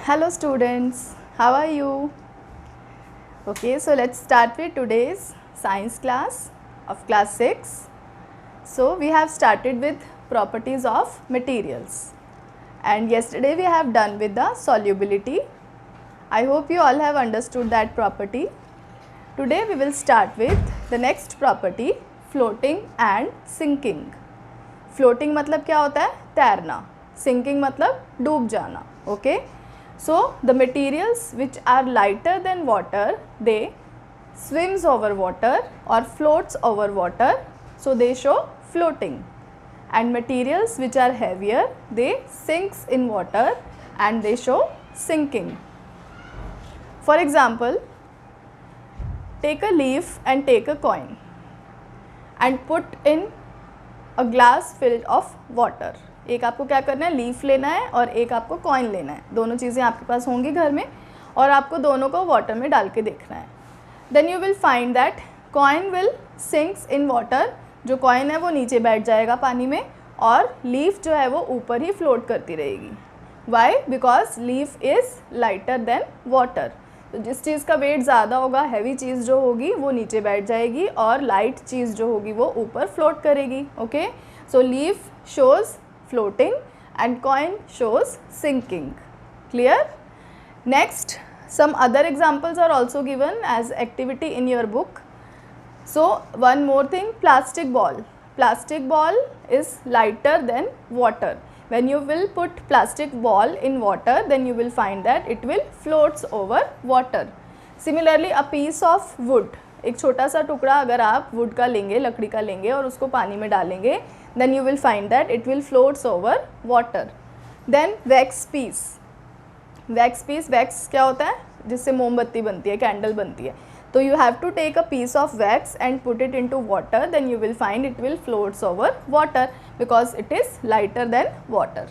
Hello students, how are you? Okay, so let's start with today's science class of class 6. So we have started with properties of materials and yesterday we have done with the solubility. I hope you all have understood that property. Today we will start with the next property, floating and sinking. Floating मतलब क्या होता है? तैरना. Sinking मतलब डूब जाना. Okay? So the materials which are lighter than water, they swims over water or floats over water, so they show floating. And materials which are heavier, they sinks in water and they show sinking. For example, take a leaf and take a coin and put in a glass filled of water. एक आपको क्या करना है, leaf लेना है और एक आपको कॉइन लेना है. दोनों चीज़ें आपके पास होंगी घर में और आपको दोनों को वाटर में डाल के देखना है. Then you will find that coin will sinks in water. जो कॉइन है वो नीचे बैठ जाएगा पानी में और लीफ जो है वो ऊपर ही फ्लोट करती रहेगी. Why? Because leaf is lighter than water. तो जिस चीज़ का वेट ज़्यादा होगा, हैवी चीज़ जो होगी वो नीचे बैठ जाएगी और लाइट चीज़ जो होगी वो ऊपर फ्लोट करेगी. Okay, so leaf shows floating and coin shows sinking. Clear? Next, some other examples are also given as activity in your book. So one more thing, plastic ball. Plastic ball is lighter than water. When you will put plastic ball in water, then you will find that it will floats over water. Similarly, a piece of wood. एक छोटा सा टुकड़ा अगर आप would का लेंगे, लकड़ी का लेंगे और उसको पानी में डालेंगे, then you will find that it will floats over water. Then wax piece. Wax piece, wax क्या होता है? जिससे मोमबत्ती बनती है, कैंडल बनती है. तो you have to take a piece of wax and put it into water, then you will find it will floats over water because it is lighter than water.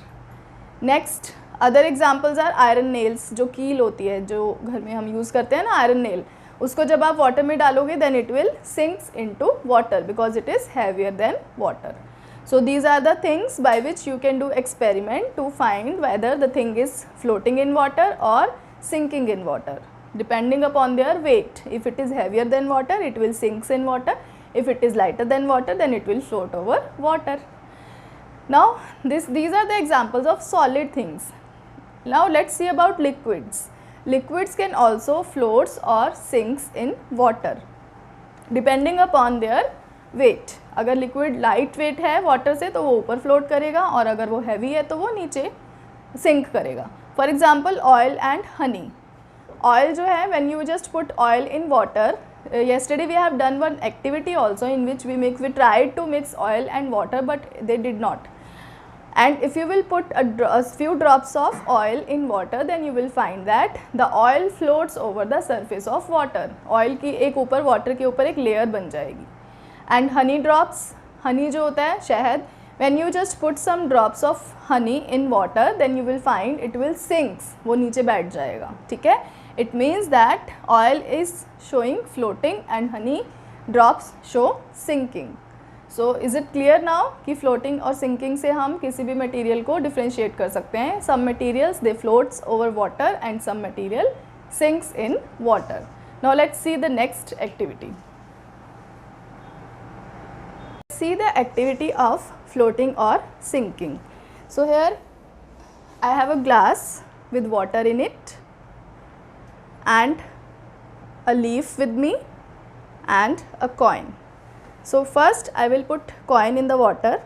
Next, other examples are iron nails. जो कील होती है, जो घर में हम use करते हैं ना, आयरन नेल, उसको जब आप वाटर में डालोगे then it will sinks into water because it is heavier than water. So these are the things by which you can do experiment to find whether the thing is floating in water or sinking in water depending upon their weight. If it is heavier than water, it will sinks in water. If it is lighter than water, then it will float over water. Now these are the examples of solid things. Now let's see about liquids. Liquids can also floats or sinks in water depending upon their weight. अगर liquid light weight है water से तो वो ऊपर float करेगा और अगर वो हैवी है तो वो नीचे सिंक करेगा. For example oil and honey. Oil जो है when you just put oil in water, yesterday we have done one activity also in which we tried to mix oil and water but they did not. And if you will put a few drops of oil in water, then you will find that the oil floats over the surface of water. Oil की एक ऊपर water के ऊपर एक layer बन जाएगी. And honey drops, honey जो होता है शहद, when you just put some drops of honey in water, then you will find it will sinks, वो नीचे बैठ जाएगा. ठीक है? It means that oil is showing floating and honey drops show sinking. So is it clear now कि floating और sinking से हम किसी भी material को differentiate कर सकते हैं. Some materials they floats over water and some material sinks in water. Now let's see the next activity. See the activity of floating or sinking. So here I have a glass with water in it and a leaf with me and a coin. So first I will put coin in the water.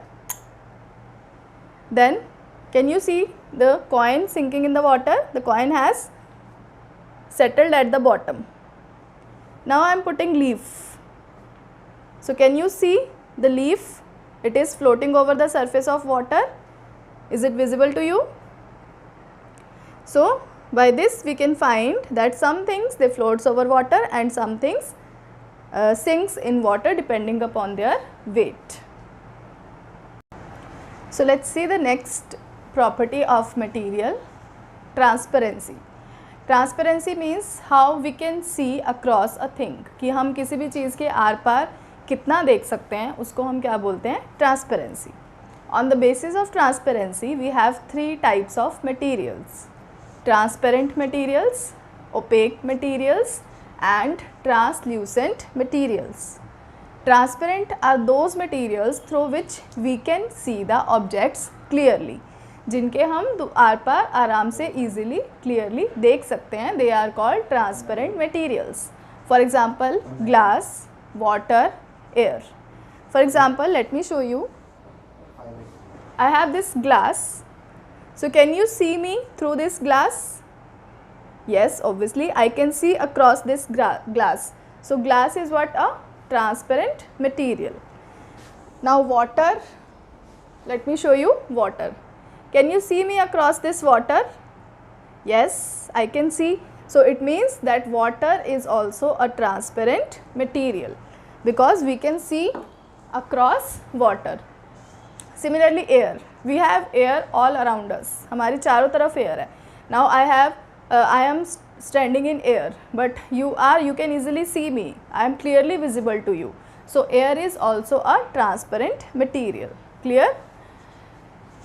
Then can you see the coin sinking in the water? The coin has settled at the bottom. Now I am putting leaf. So can you see the leaf? It is floating over the surface of water. Is it visible to you? So by this we can find that some things they floats over water and some things sinks in water depending upon their weight. So let's see the next property of material, transparency. Transparency means how we can see across a thing. कि हम किसी भी चीज़ के are पार कितना देख सकते हैं उसको हम क्या बोलते हैं? Transparency. On the basis of transparency we have three types of materials. transparent materials, opaque materials and translucent materials. Transparent are those materials through which we can see the objects clearly, जिनके हम are पार आराम से easily clearly देख सकते हैं. They are called transparent materials. For example, glass, water, air. For example, let me show you. I have this glass. So can you see me through this glass? Yes, obviously I can see across this glass. So glass is what? A transparent material. Now water, let me show you water. Can you see me across this water? Yes, I can see. So it means that water is also a transparent material because we can see across water. Similarly, air. We have air all around us. हमारे चारों तरफ air है. Now I am standing in air, but you can easily see me. I am clearly visible to you. So air is also a transparent material. Clear?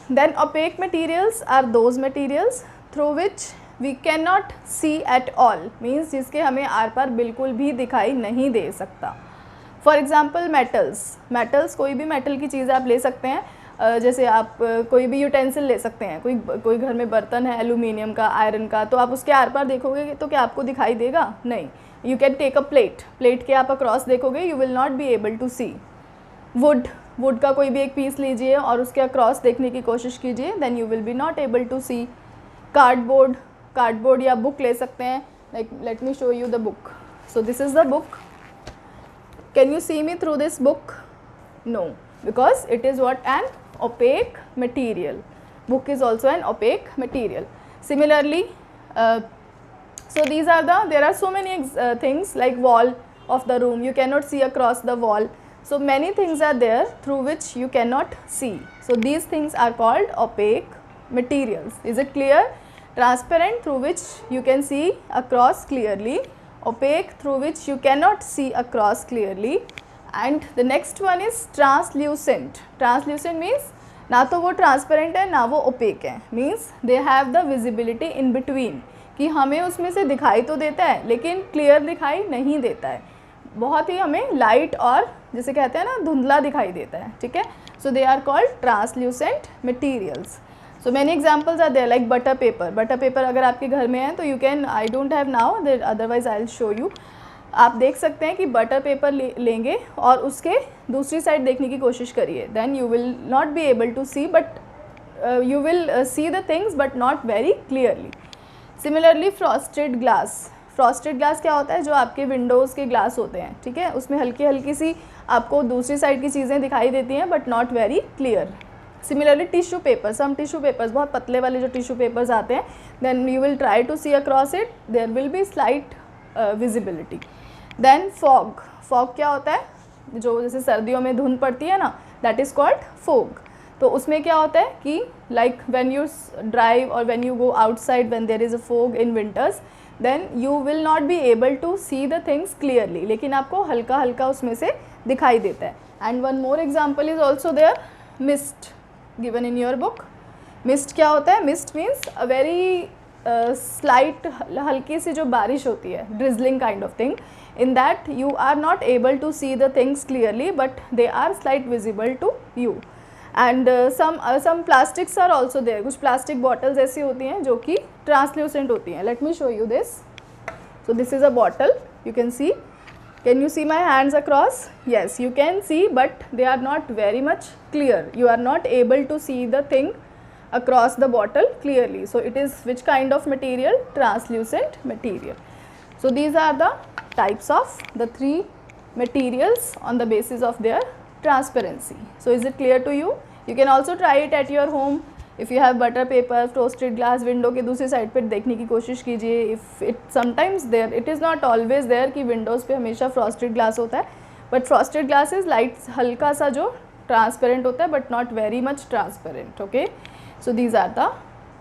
Then opaque materials are those materials through which we cannot see at all. Means जिसके हमें are पार बिल्कुल भी दिखाई नहीं दे सकता. For example, metals कोई भी metal की चीज़ आप ले सकते हैं. जैसे आप कोई भी यूटेंसिल ले सकते हैं. कोई घर में बर्तन है एल्यूमिनियम का, आयरन का, तो आप उसके आर पार देखोगे तो क्या आपको दिखाई देगा? नहीं. You can take a plate के आप अक्रॉस देखोगे, you will not be able to see. Wood का कोई भी एक पीस लीजिए और उसके अक्रॉस देखने की कोशिश कीजिए, then you will be not able to see. Cardboard या बुक ले सकते हैं. Like let me show you the book. So this is the book. Can you see me through this book? No, because it is what? An opaque material. Book is also an opaque material. Similarly, so these are there are so many things like wall of the room. You cannot see across the wall. So many things are there through which you cannot see. So these things are called opaque materials. Is it clear? Transparent, through which you can see across clearly. Opaque, through which you cannot see across clearly. And the next one is translucent. Translucent means ना तो वो transparent है ना वो OPEC है. Means they have the visibility in between, कि हमें उसमें से दिखाई तो देता है लेकिन क्लियर दिखाई नहीं देता है. बहुत ही हमें लाइट और जैसे कहते हैं ना धुंधला दिखाई देता है. ठीक है. So they are called translucent materials. So many examples are there like butter paper अगर आपके घर में है तो you can, I don't have now, otherwise I will show you. आप देख सकते हैं कि बटर पेपर लेंगे और उसके दूसरी साइड देखने की कोशिश करिए. Then you will not be able to see, but you will see the things but not very clearly. Similarly frosted glass क्या होता है? जो आपके विंडोज़ के ग्लास होते हैं, ठीक है, उसमें हल्की हल्की सी आपको दूसरी साइड की चीज़ें दिखाई देती हैं but not very clear. Similarly tissue paper, some tissue papers, बहुत पतले वाले जो टिश्यू पेपर्स आते हैं, then you will try to see across it, there will be slight visibility. Then fog क्या होता है? जो जैसे सर्दियों में धुंध पड़ती है ना, दैट इज़ कॉल्ड फोग. तो उसमें क्या होता है कि लाइक व्हेन यू ड्राइव और when you go outside when there is a fog in winters, then you will not be able to see the things clearly, लेकिन आपको हल्का हल्का उसमें से दिखाई देता है. And one more example is also there, mist given in your book. Mist क्या होता है? Mist means a very slight, हल्की सी जो बारिश होती है, drizzling kind of thing. In that you are not able to see the things clearly, but they are slight visible to you. And some plastics are also there. कुछ plastic bottles ऐसी होती हैं जो कि translucent होती हैं. Let me show you this. So this is a bottle. You can see. Can you see my hands across? Yes, you can see, but they are not very much clear. You are not able to see the thing across the bottle clearly. So it is which kind of material? Translucent material. So these are the types of the three materials on the basis of their transparency. So is it clear to you? You can also try it at your home. If you have butter paper, frosted glass, window के दूसरी side पर देखने की कोशिश कीजिए. If it sometimes there, it is not always there कि windows पे हमेशा frosted glass होता है, but frosted glass is light, हल्का सा जो transparent होता है but not very much transparent. Okay, so these are the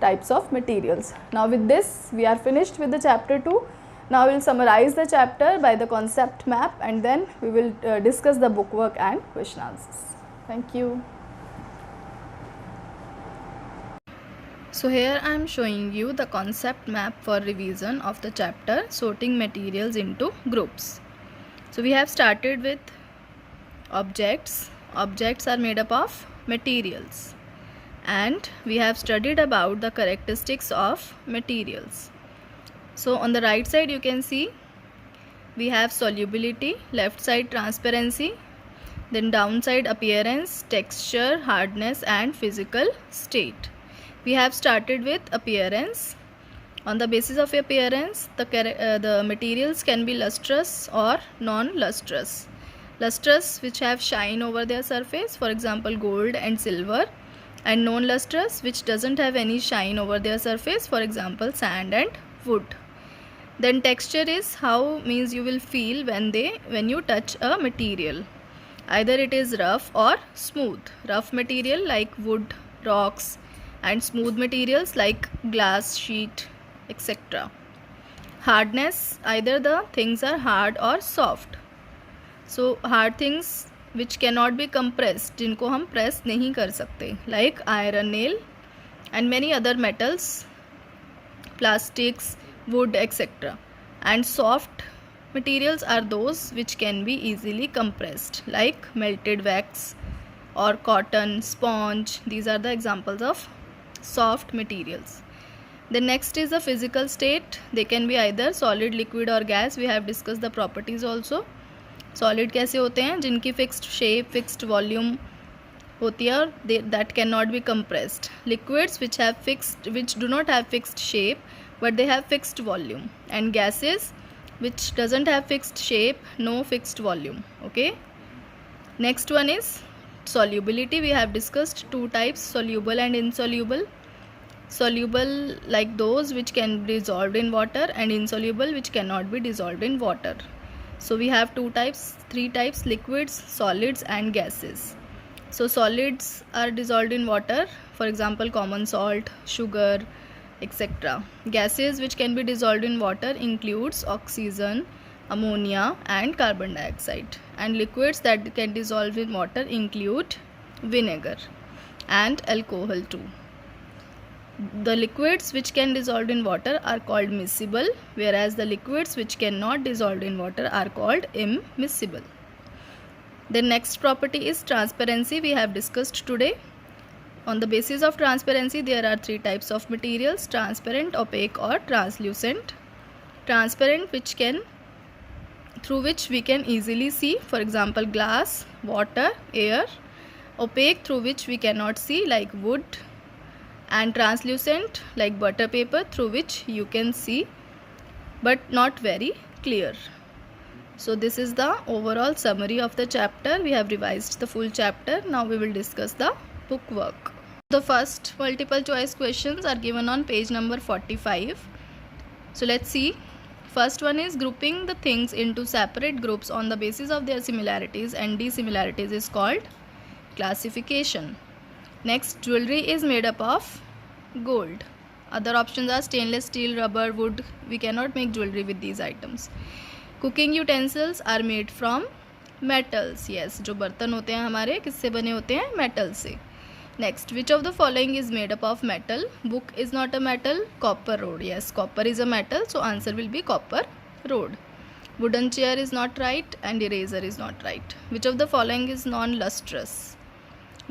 types of materials. Now with this we are finished with the chapter 2. Now we will summarize the chapter by the concept map, and then we will discuss the book work and question answers. Thank you. So here I am showing you the concept map for revision of the chapter sorting materials into groups. So we have started with objects. Objects are made up of materials, and we have studied about the characteristics of materials. So on the right side you can see we have solubility, left side transparency, then downside appearance, texture, hardness and physical state. We have started with appearance. On the basis of appearance, the materials can be lustrous or non-lustrous. Lustrous, which have shine over their surface, for example gold and silver, and non-lustrous, which doesn't have any shine over their surface, for example sand and wood. Then texture is how means you will feel when you touch a material. Either it is rough or smooth. Rough material like wood, rocks, and smooth materials like glass, sheet, etc. Hardness, either the things are hard or soft. So hard things which cannot be compressed, जिनको हम press नहीं कर सकते, like iron, nail and many other metals, plastics, wood, etc. And soft materials are those which can be easily compressed, like melted wax or cotton, sponge. These are the examples of soft materials. The next is the physical state. They can be either solid, liquid or gas. We have discussed the properties also. Solid कैसे होते हैं? जिनकी fixed shape, fixed volume होती है और that cannot be compressed. Liquids which do not have fixed shape but they have fixed volume, and gases which doesn't have fixed shape, no fixed volume. Okay. Next one is solubility. We have discussed two types, soluble and insoluble. Soluble like those which can be dissolved in water, and insoluble which cannot be dissolved in water. So we have three types, liquids, solids and gases. So solids are dissolved in water, for example common salt, sugar, etc. Gases which can be dissolved in water includes oxygen, ammonia and carbon dioxide. And liquids that can dissolve in water include vinegar and alcohol too. The liquids which can dissolve in water are called miscible, whereas the liquids which cannot dissolve in water are called immiscible. The next property is transparency. We have discussed today. On the basis of transparency, there are three types of materials: transparent, opaque or translucent. Transparent, through which we can easily see, for example glass, water, air. Opaque, through which we cannot see, like wood. And translucent, like butter paper, through which you can see but not very clear. So this is the overall summary of the chapter. We have revised the full chapter. Now we will discuss the book work. The first multiple choice questions are given on page number 45. So let's see. First one is grouping the things into separate groups on the basis of their similarities and dissimilarities is called classification. Next, jewelry is made up of gold. Other options are stainless steel, rubber, wood. We cannot make jewelry with these items. Cooking utensils are made from metals. Yes, जो बर्तन होते हैं हमारे किससे बने होते हैं? Metal से. Next, which of the following is made up of metal? Book is not a metal. Copper rod. Yes, copper is a metal, so answer will be copper rod. Wooden chair is not right, and eraser is not right. Which of the following is non-lustrous?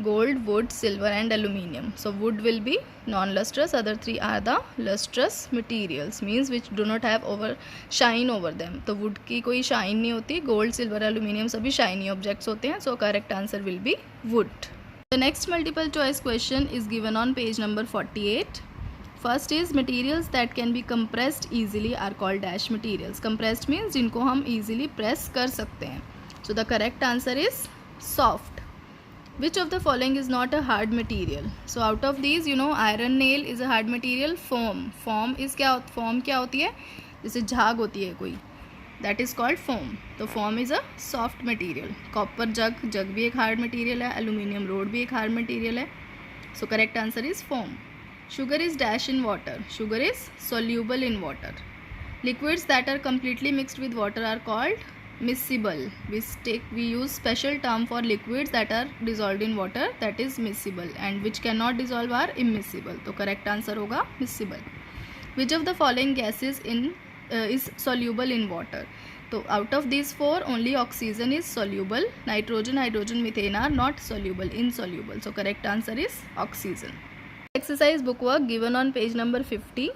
Gold, wood, silver and aluminium. So wood will be non-lustrous. Other three are the lustrous materials, means which do not have shine over them. तो wood की कोई shine नहीं होती. Gold, silver, aluminium सभी shiny objects होते हैं. So correct answer will be wood. The next multiple choice question is given on page number 48. First is materials that can be compressed easily are called dash materials. Compressed means जिनको हम easily press कर सकते हैं. So the correct answer is soft. Which of the following is not a hard material? So out of these, iron nail is a hard material. Foam क्या होती है? जैसे झाग होती है कोई, that is called foam. तो foam is a soft material. Copper jug भी एक hard material है. Aluminium rod भी एक hard material है. So correct answer is foam. Sugar is dash in water. Sugar is soluble in water. Liquids that are completely mixed with water are called miscible. We use special term for liquids that are dissolved in water, that is miscible, and which cannot dissolve are immiscible. तो correct answer होगा miscible. Which of the following gases is soluble in water? तो out of these four only oxygen is soluble. Nitrogen, hydrogen, methane are not soluble, insoluble. So correct answer is oxygen. Exercise bookwork given on page number 50.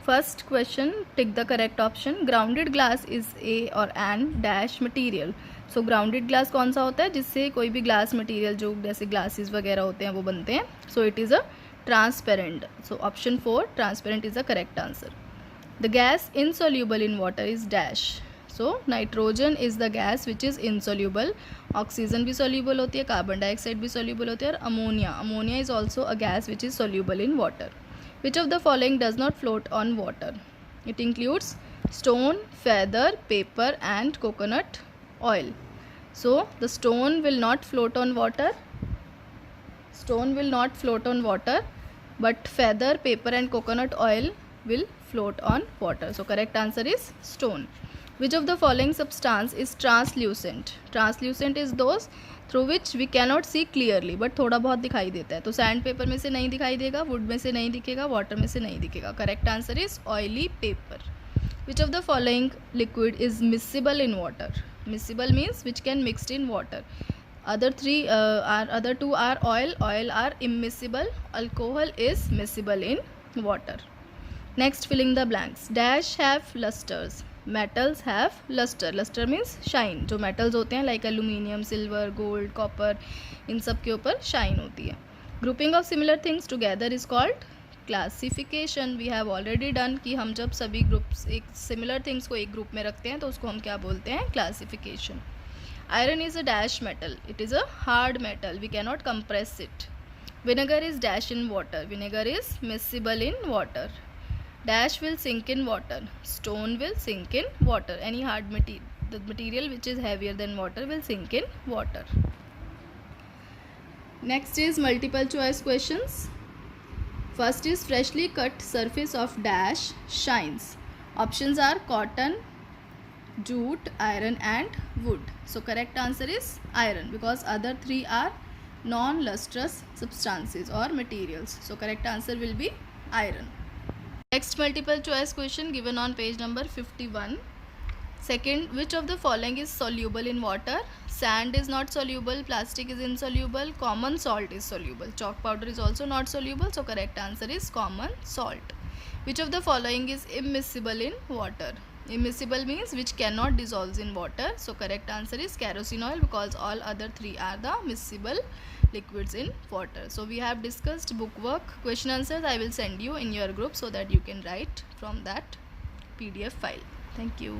First question, tick the correct option. Grounded glass is a or an dash material. So grounded glass कौन सा होता है जिससे कोई भी glass material जो जैसे glasses वगैरह होते हैं वो बनते हैं. So it is a transparent. So option 4 transparent is the correct answer. The gas insoluble in water is dash. So nitrogen is the gas which is insoluble. Oxygen भी soluble होती है, carbon dioxide भी soluble होती है, और ammonia is also a gas which is soluble in water. Which of the following does not float on water? It includes stone, feather, paper and coconut oil. So the stone will not float on water. Stone will not float on water, but feather, paper and coconut oil will float on water. So correct answer is stone. Which of the following substance is translucent? Translucent is those through which we cannot see clearly, but थोड़ा बहुत दिखाई देता है. तो sand paper में से नहीं दिखाई देगा, वुड में से नहीं दिखेगा, वाटर में से नहीं दिखेगा. Correct answer is oily paper. Which of the following liquid is miscible in water? Miscible means which can mixed in water. Other two are oil are immiscible, alcohol is miscible in water. Next, filling the blanks. Dash have lusters, metals have luster means shine. जो metals होते हैं like aluminium, silver, gold, copper, इन सब के ऊपर shine होती है. Grouping of similar things together is called classification. We have already done कि हम जब सभी groups एक similar things को एक group में रखते हैं तो उसको हम क्या बोलते हैं? Classification. Iron is a dash metal. It is a hard metal. We cannot compress it. Vinegar is dash in water. Vinegar is miscible in water. Dash will sink in water. Stone will sink in water. Any hard material, the material which is heavier than water will sink in water. Next is multiple choice questions. First is freshly cut surface of dash shines. Options are cotton, jute, iron and wood. So correct answer is iron because other three are non-lustrous substances or materials. So correct answer will be iron. Next multiple choice question given on page number 51. Second, which of the following is soluble in water? Sand is not soluble, plastic is insoluble, common salt is soluble. Chalk powder is also not soluble, so correct answer is common salt. Which of the following is immiscible in water? Immiscible means which cannot dissolve in water. So correct answer is kerosene oil because all other three are the miscible liquids in water. So we have discussed bookwork. Question answers I will send you in your group so that you can write from that PDF file. Thank you.